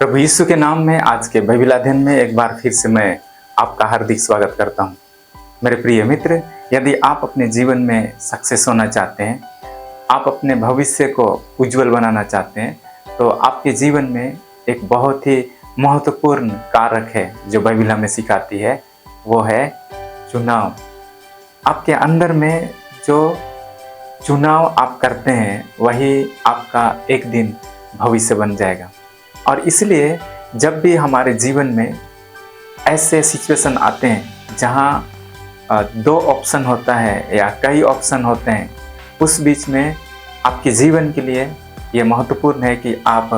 प्रभु यीशु के नाम में आज के बाइबल अध्ययन में एक बार फिर से मैं आपका हार्दिक स्वागत करता हूं। मेरे प्रिय मित्र, यदि आप अपने जीवन में सक्सेस होना चाहते हैं, आप अपने भविष्य को उज्जवल बनाना चाहते हैं, तो आपके जीवन में एक बहुत ही महत्वपूर्ण कारक है जो बाइबल हमें सिखाती है, वो है चुनाव। आपके अंदर में जो चुनाव आप करते हैं वही आपका एक दिन भविष्य बन जाएगा। और इसलिए जब भी हमारे जीवन में ऐसे सिचुएशन आते हैं जहाँ दो ऑप्शन होता है या कई ऑप्शन होते हैं, उस बीच में आपके जीवन के लिए ये महत्वपूर्ण है कि आप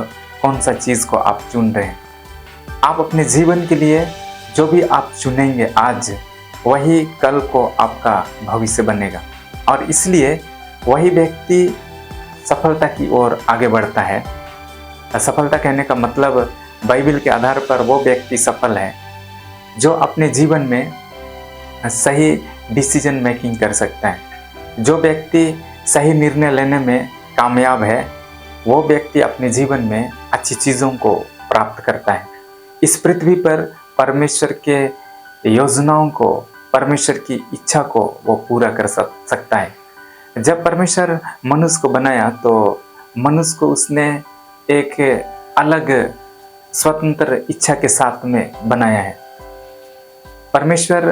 कौन सा चीज़ को आप चुन रहे हैं। आप अपने जीवन के लिए जो भी आप चुनेंगे आज, वही कल को आपका भविष्य बनेगा। और इसलिए वही व्यक्ति सफलता की ओर आगे बढ़ता है। सफलता कहने का मतलब बाइबल के आधार पर वो व्यक्ति सफल है जो अपने जीवन में सही डिसीजन मेकिंग कर सकता है। जो व्यक्ति सही निर्णय लेने में कामयाब है, वो व्यक्ति अपने जीवन में अच्छी चीज़ों को प्राप्त करता है। इस पृथ्वी पर परमेश्वर के योजनाओं को, परमेश्वर की इच्छा को वो पूरा कर सकता है। जब परमेश्वर मनुष्य को बनाया तो मनुष्य को उसने एक अलग स्वतंत्र इच्छा के साथ में बनाया है। परमेश्वर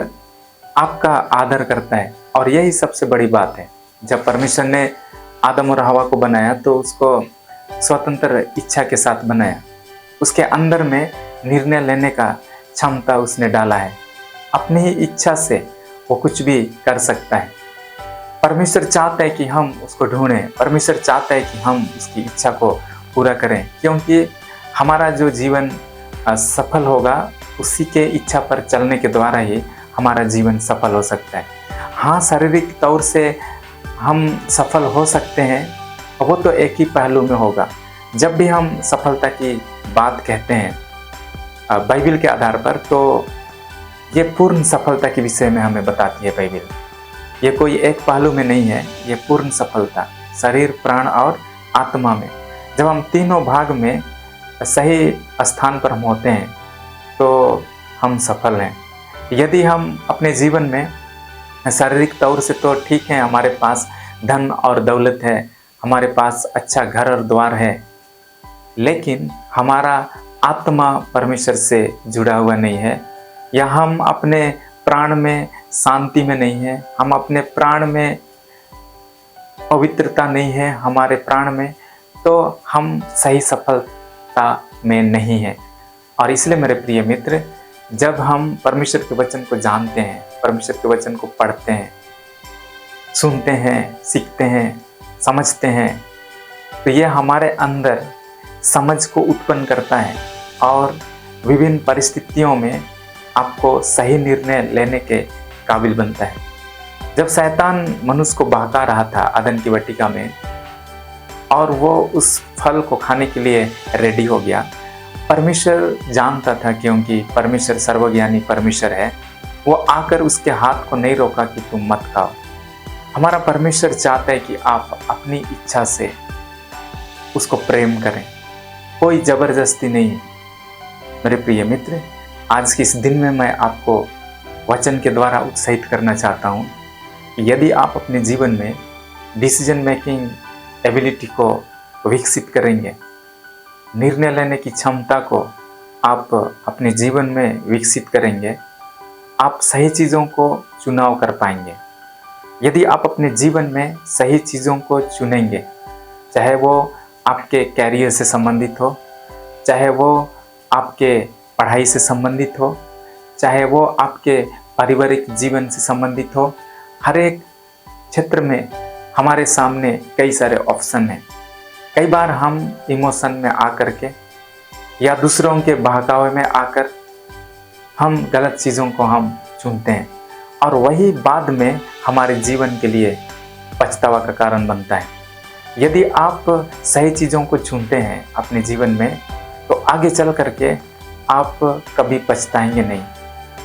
आपका आदर करता है और यही सबसे बड़ी बात है। जब परमेश्वर ने आदम और हवा को बनाया तो उसको स्वतंत्र इच्छा के साथ बनाया। उसके अंदर में निर्णय लेने का क्षमता उसने डाला है। अपनी ही इच्छा से वो कुछ भी कर सकता है। परमेश्वर चाहता है कि हम उसको ढूंढें। परमेश्वर चाहता है कि हम उसकी इच्छा को पूरा करें, क्योंकि हमारा जो जीवन सफल होगा उसी के इच्छा पर चलने के द्वारा ही हमारा जीवन सफल हो सकता है। हाँ, शारीरिक तौर से हम सफल हो सकते हैं, वो तो एक ही पहलू में होगा। जब भी हम सफलता की बात कहते हैं बाइबल के आधार पर, तो ये पूर्ण सफलता के विषय में हमें बताती है बाइबल। ये कोई एक पहलू में नहीं है, ये पूर्ण सफलता शरीर, प्राण और आत्मा में। जब हम तीनों भाग में सही स्थान पर हम होते हैं तो हम सफल हैं। यदि हम अपने जीवन में शारीरिक तौर से तो ठीक है, हमारे पास धन और दौलत है, हमारे पास अच्छा घर और द्वार है, लेकिन हमारा आत्मा परमेश्वर से जुड़ा हुआ नहीं है, या हम अपने प्राण में शांति में नहीं है, हम अपने प्राण में पवित्रता नहीं है हमारे प्राण में, तो हम सही सफलता में नहीं है। और इसलिए मेरे प्रिय मित्र, जब हम परमेश्वर के वचन को जानते हैं, परमेश्वर के वचन को पढ़ते हैं, सुनते हैं, सीखते हैं, समझते हैं, तो ये हमारे अंदर समझ को उत्पन्न करता है और विभिन्न परिस्थितियों में आपको सही निर्णय लेने के काबिल बनता है। जब शैतान मनुष्य को बहका रहा था अदन की वाटिका में और वो उस फल को खाने के लिए रेडी हो गया, परमेश्वर जानता था, क्योंकि परमेश्वर सर्वज्ञानी परमेश्वर है, वो आकर उसके हाथ को नहीं रोका कि तुम मत खाओ। हमारा परमेश्वर चाहता है कि आप अपनी इच्छा से उसको प्रेम करें, कोई ज़बरदस्ती नहीं। मेरे प्रिय मित्र, आज के इस दिन में मैं आपको वचन के द्वारा उत्साहित करना चाहता हूँ कि यदि आप अपने जीवन में डिसीजन मेकिंग एबिलिटी को विकसित करेंगे, निर्णय लेने की क्षमता को आप अपने जीवन में विकसित करेंगे, आप सही चीज़ों को चुनाव कर पाएंगे। यदि आप अपने जीवन में सही चीज़ों को चुनेंगे, चाहे वो आपके कैरियर से संबंधित हो, चाहे वो आपके पढ़ाई से संबंधित हो, चाहे वो आपके पारिवारिक जीवन से संबंधित हो, हर एक क्षेत्र में हमारे सामने कई सारे ऑप्शन हैं। कई बार हम इमोशन में आकर के या दूसरों के बहकावे में आकर हम गलत चीज़ों को हम चुनते हैं और वही बाद में हमारे जीवन के लिए पछतावा का कारण बनता है। यदि आप सही चीज़ों को चुनते हैं अपने जीवन में, तो आगे चल करके आप कभी पछताएंगे नहीं।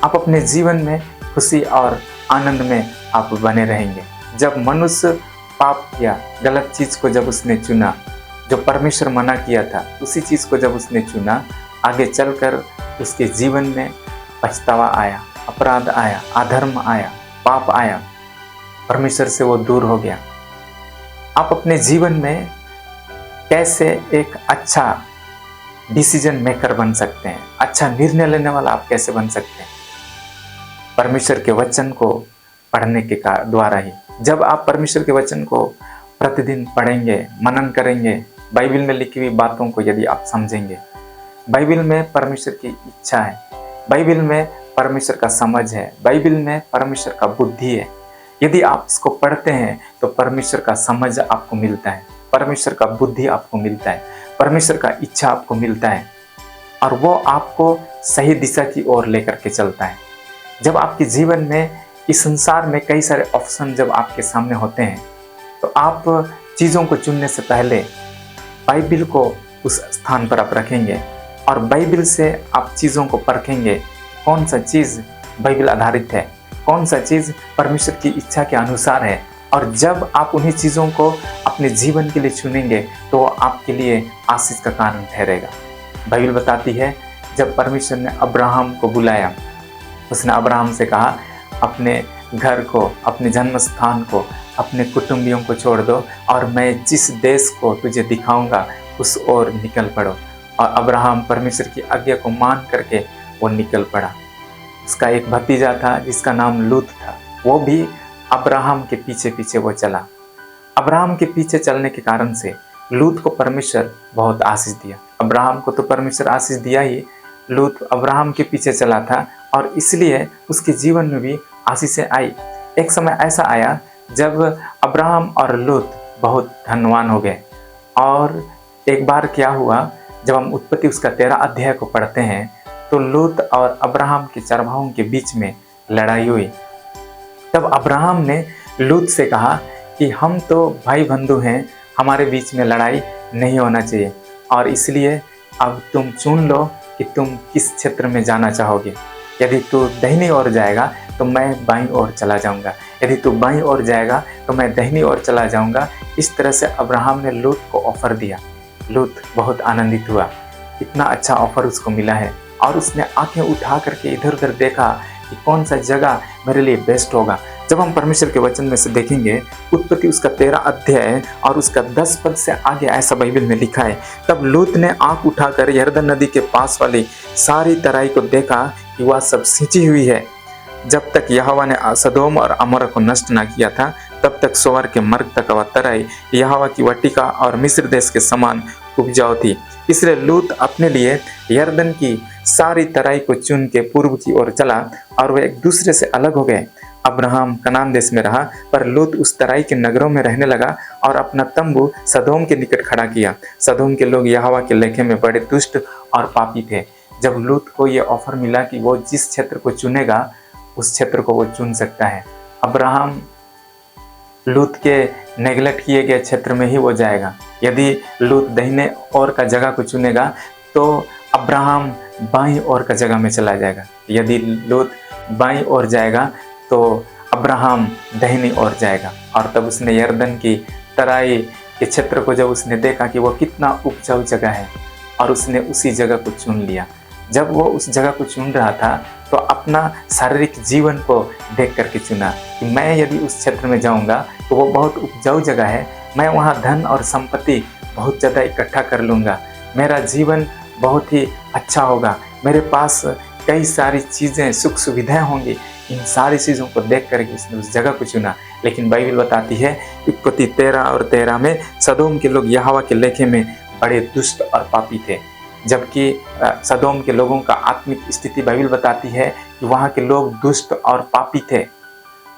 आप अपने जीवन में खुशी और आनंद में आप बने रहेंगे। जब मनुष्य पाप या गलत चीज़ को जब उसने चुना, जो परमेश्वर मना किया था, उसी चीज़ को जब उसने चुना, आगे चलकर उसके जीवन में पछतावा आया, अपराध आया, अधर्म आया, पाप आया, परमेश्वर से वो दूर हो गया। आप अपने जीवन में कैसे एक अच्छा डिसीजन मेकर बन सकते हैं, अच्छा निर्णय लेने वाला आप कैसे बन सकते हैं? परमेश्वर के वचन को पढ़ने के द्वारा ही। जब आप परमेश्वर के वचन को प्रतिदिन पढ़ेंगे, मनन करेंगे, बाइबल में लिखी हुई बातों को यदि आप समझेंगे, बाइबल में परमेश्वर की इच्छा है, बाइबल में परमेश्वर का समझ है, बाइबल में परमेश्वर का बुद्धि है, यदि आप इसको पढ़ते हैं तो परमेश्वर का समझ आपको मिलता है, परमेश्वर का बुद्धि आपको मिलता है, परमेश्वर का इच्छा आपको मिलता है और वो आपको सही दिशा की ओर लेकर के चलता है। जब आपके जीवन में, इस संसार में कई सारे ऑप्शन जब आपके सामने होते हैं तो आप चीज़ों को चुनने से पहले बाइबल को उस स्थान पर आप रखेंगे और बाइबल से आप चीज़ों को परखेंगे, कौन सा चीज़ बाइबल आधारित है, कौन सा चीज़ परमेश्वर की इच्छा के अनुसार है। और जब आप उन्हीं चीज़ों को अपने जीवन के लिए चुनेंगे तो आपके लिए आशीष का कारण ठहरेगा। बाइबल बताती है जब परमेश्वर ने अब्राहम को बुलाया, उसने अब्राहम से कहा अपने घर को, अपने जन्म स्थान को, अपने कुटुंबियों को छोड़ दो और मैं जिस देश को तुझे दिखाऊंगा उस ओर निकल पड़ो। और अब्राहम परमेश्वर की आज्ञा को मान करके वो निकल पड़ा। उसका एक भतीजा था जिसका नाम लूत था, वो भी अब्राहम के पीछे पीछे वो चला। अब्राहम के पीछे चलने के कारण से लूत को परमेश्वर बहुत आशीष दिया। अब्राहम को तो परमेश्वर आशीष दिया ही, लूत अब्राहम के पीछे चला था और इसलिए उसके जीवन में भी आशीषें आई। एक समय ऐसा आया जब अब्राहम और लूत बहुत धनवान हो गए। और एक बार क्या हुआ, जब हम उत्पत्ति उसका 13 अध्याय को पढ़ते हैं तो लूत और अब्राहम के चरवाहों के बीच में लड़ाई हुई। तब अब्राहम ने लूत से कहा कि हम तो भाई बंधु हैं, हमारे बीच में लड़ाई नहीं होना चाहिए और इसलिए अब तुम चुन लो कि तुम किस क्षेत्र में जाना चाहोगे। यदि तू दाहिनी ओर जाएगा तो मैं बाईं ओर चला जाऊंगा, यदि तू बाईं ओर जाएगा तो मैं दाहिनी ओर चला जाऊंगा। इस तरह से अब्राहम ने लूत को ऑफर दिया। लूत बहुत आनंदित हुआ, इतना अच्छा ऑफर उसको मिला है और उसने आंखें उठा करके इधर उधर देखा कि कौन सा जगह मेरे लिए बेस्ट होगा। जब हम परमेश्वर के वचन में से देखेंगे, उत्पत्ति उसका 13 अध्याय और उसका 10 पद से आगे ऐसा बाइबल में लिखा है, तब लूत ने आंख उठाकर यरदन नदी के पास वाली सारी तराई को देखा कि वह सब सिंची हुई है। जब तक यहोवा ने सदोम और अमोरा को नष्ट न किया था तब तक सोवर के मर्ग तक वह तराई यहोवा की वाटिका और मिस्र देश के समान उपजाऊ थी। इसलिए लूत अपने लिए यरदन की सारी तराई को चुन के पूर्व की ओर चला और वे एक दूसरे से अलग हो गए। अब्राहम कनान देश में रहा, पर लूत उस तराई के नगरों में रहने लगा और अपना तंबू सदोम के निकट खड़ा किया। सदोम के लोग यहोवा के लेखे में बड़े दुष्ट और पापी थे। जब लूत को ये ऑफर मिला कि वो जिस क्षेत्र को चुनेगा उस क्षेत्र को वो चुन सकता है, अब्राहम लूत के नेगलेक्ट किए गए क्षेत्र में ही वो जाएगा। यदि लूत दाहिने ओर का जगह को चुनेगा तो अब्राहम बाईं ओर का जगह में चला जाएगा। यदि लूत बाईं ओर जाएगा तो अब्राहम दाहिनी ओर जाएगा। और तब उसने यरदन की तराई के क्षेत्र को जब उसने देखा कि वो कितना उपजाऊ जगह है और उसने उसी जगह को चुन लिया। जब वो उस जगह को चुन रहा था तो अपना शारीरिक जीवन को देख करके चुना कि मैं यदि उस क्षेत्र में जाऊंगा तो वो बहुत उपजाऊ जगह है, मैं वहाँ धन और संपत्ति बहुत ज़्यादा इकट्ठा कर लूँगा, मेरा जीवन बहुत ही अच्छा होगा, मेरे पास कई सारी चीज़ें सुख सुविधाएं होंगी। इन सारी चीज़ों को देख करके उसने उस जगह को चुना। लेकिन बाइबल बताती है उत्पत्ति 13 और 13 में सदोम के लोग यहोवा के लेखे में बड़े दुष्ट और पापी थे। जबकि सदोम के लोगों का आत्मिक स्थिति बाइबल बताती है कि वहाँ के लोग दुष्ट और पापी थे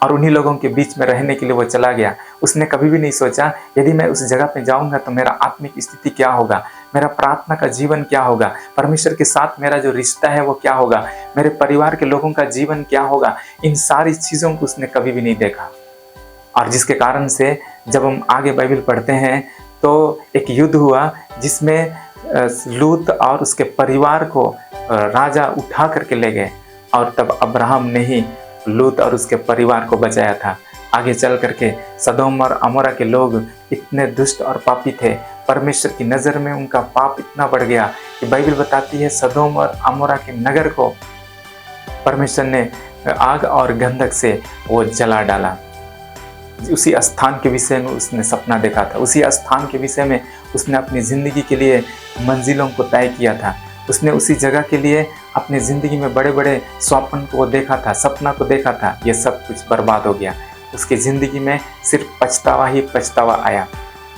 और उन्हीं लोगों के बीच में रहने के लिए वो चला गया। उसने कभी भी नहीं सोचा यदि मैं उस जगह पे जाऊंगा तो मेरा आत्मिक स्थिति क्या होगा, मेरा प्रार्थना का जीवन क्या होगा, परमेश्वर के साथ मेरा जो रिश्ता है वो क्या होगा, मेरे परिवार के लोगों का जीवन क्या होगा। इन सारी चीज़ों को उसने कभी भी नहीं देखा। और जिसके कारण से जब हम आगे बाइबल पढ़ते हैं तो एक युद्ध हुआ जिसमें लूत और उसके परिवार को राजा उठा करके ले गए और तब अब्राहम ने ही लूत और उसके परिवार को बचाया था। आगे चल करके सदोम और अमोरा के लोग इतने दुष्ट और पापी थे परमेश्वर की नज़र में उनका पाप इतना बढ़ गया कि बाइबल बताती है सदोम और अमोरा के नगर को परमेश्वर ने आग और गंधक से वो जला डाला। उसी स्थान के विषय में उसने सपना देखा था, उसी स्थान के विषय में उसने अपनी ज़िंदगी के लिए मंजिलों को तय किया था, उसने उसी जगह के लिए अपनी ज़िंदगी में बड़े बड़े स्वप्न को देखा था, सपना को देखा था। ये सब कुछ बर्बाद हो गया। उसकी ज़िंदगी में सिर्फ पछतावा ही पछतावा आया।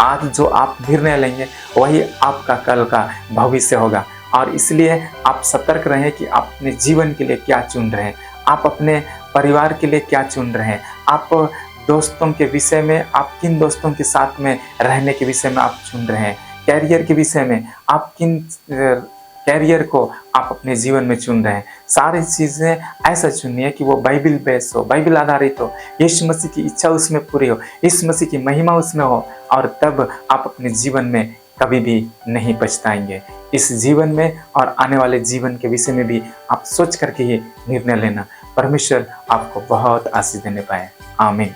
आज जो आप निर्णय लेंगे वही आपका कल का भविष्य होगा, और इसलिए आप सतर्क रहें कि आप अपने जीवन के लिए क्या चुन रहे हैं, आप अपने परिवार के लिए क्या चुन रहे हैं, आप दोस्तों के विषय में, आप किन दोस्तों के साथ में रहने के विषय में आप चुन रहे हैं, कैरियर के विषय में आप किन कैरियर को आप अपने जीवन में चुन रहे हैं। सारी चीज़ें ऐसा चुनिए कि वो बाइबल बेस हो, बाइबल आधारित हो, यीशु मसीह की इच्छा उसमें पूरी हो, यीशु मसीह की महिमा उसमें हो, और तब आप अपने जीवन में कभी भी नहीं पछताएंगे। इस जीवन में और आने वाले जीवन के विषय में भी आप सोच करके ही निर्णय लेना। परमेश्वर आपको बहुत आशीष देने पाए। आमीन।